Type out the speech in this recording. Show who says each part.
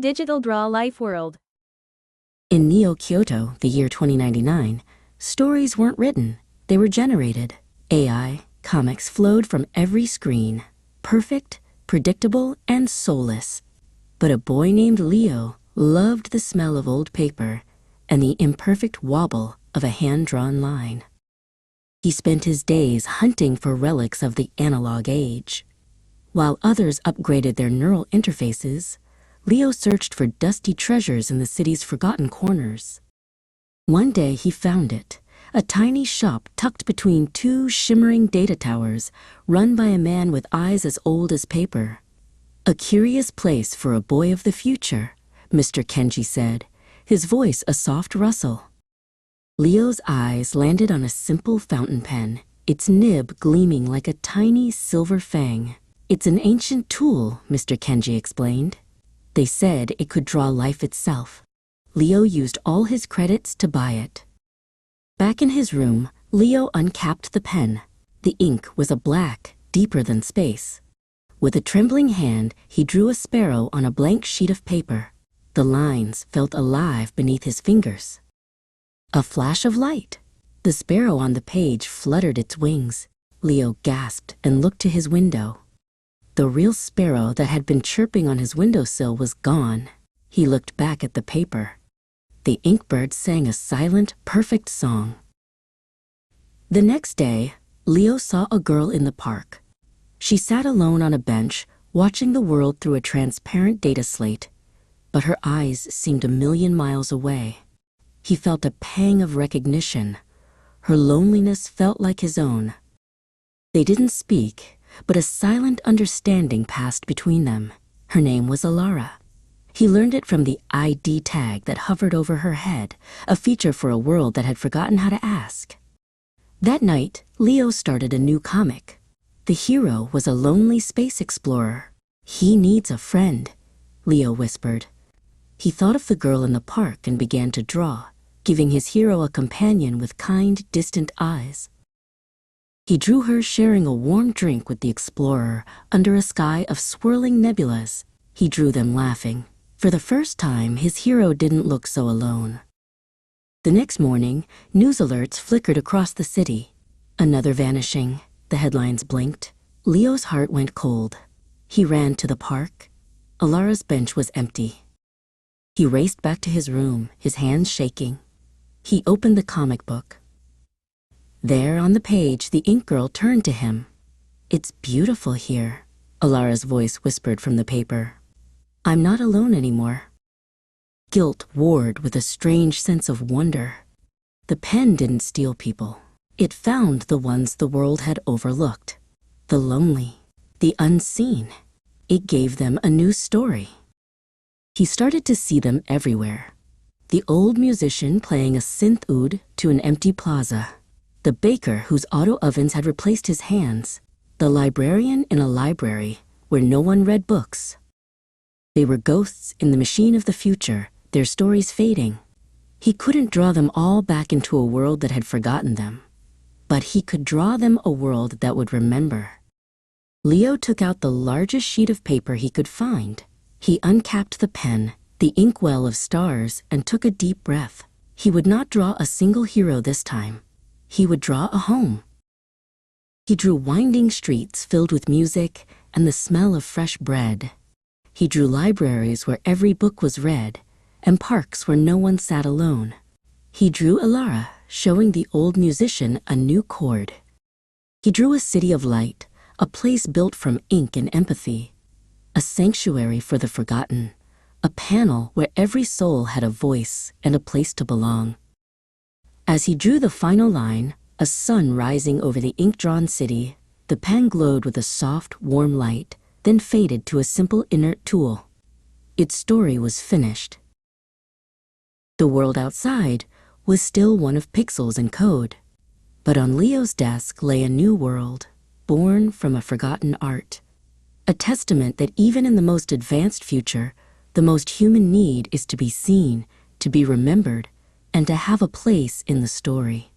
Speaker 1: Digital Draw Life World.
Speaker 2: In Neo Kyoto, the year 2099, stories weren't written, they were generated. AI, comics flowed from every screen, perfect, predictable, and soulless. But a boy named Leo loved the smell of old paper and the imperfect wobble of a hand-drawn line. He spent his days hunting for relics of the analog age. While others upgraded their neural interfaces, Leo searched for dusty treasures in the city's forgotten corners. One day he found it, a tiny shop tucked between two shimmering data towers run by a man with eyes as old as paper. A curious place for a boy of the future, Mr. Kenji said, his voice a soft rustle. Leo's eyes landed on a simple fountain pen, its nib gleaming like a tiny silver fang. It's an ancient tool, Mr. Kenji explained. They said it could draw life itself. Leo used all his credits to buy it. Back in his room, Leo uncapped the pen. The ink was a black, deeper than space. With a trembling hand, he drew a sparrow on a blank sheet of paper. The lines felt alive beneath his fingers. A flash of light. The sparrow on the page fluttered its wings. Leo gasped and looked to his window. The real sparrow that had been chirping on his windowsill was gone. He looked back at the paper. The inkbird sang a silent, perfect song. The next day, Leo saw a girl in the park. She sat alone on a bench, watching the world through a transparent data slate, but her eyes seemed a million miles away. He felt a pang of recognition. Her loneliness felt like his own. They didn't speak, but a silent understanding passed between them. Her name was Alara. He learned it from the ID tag that hovered over her head, a feature for a world that had forgotten how to ask. That night, Leo started a new comic. The hero was a lonely space explorer. "He needs a friend," Leo whispered. He thought of the girl in the park and began to draw, giving his hero a companion with kind, distant eyes. He drew her sharing a warm drink with the explorer under a sky of swirling nebulas. He drew them laughing. For the first time, his hero didn't look so alone. The next morning, news alerts flickered across the city. Another vanishing, the headlines blinked. Leo's heart went cold. He ran to the park. Alara's bench was empty. He raced back to his room, his hands shaking. He opened the comic book. There on the page, the ink girl turned to him. "It's beautiful here," Alara's voice whispered from the paper. "I'm not alone anymore." Guilt warred with a strange sense of wonder. The pen didn't steal people. It found the ones the world had overlooked. The lonely, the unseen. It gave them a new story. He started to see them everywhere. The old musician playing a synth oud to an empty plaza. The baker whose auto ovens had replaced his hands. The librarian in a library where no one read books. They were ghosts in the machine of the future, their stories fading. He couldn't draw them all back into a world that had forgotten them, but he could draw them a world that would remember. Leo took out the largest sheet of paper he could find. He uncapped the pen, the inkwell of stars, and took a deep breath. He would not draw a single hero this time. He would draw a home. He drew winding streets filled with music and the smell of fresh bread. He drew libraries where every book was read, and parks where no one sat alone. He drew Alara, showing the old musician a new chord. He drew a city of light, a place built from ink and empathy, a sanctuary for the forgotten, a panel where every soul had a voice and a place to belong. As he drew the final line, a sun rising over the ink-drawn city, the pen glowed with a soft, warm light, then faded to a simple inert tool. Its story was finished. The world outside was still one of pixels and code, but on Leo's desk lay a new world, born from a forgotten art, a testament that even in the most advanced future, the most human need is to be seen, to be remembered, and to have a place in the story.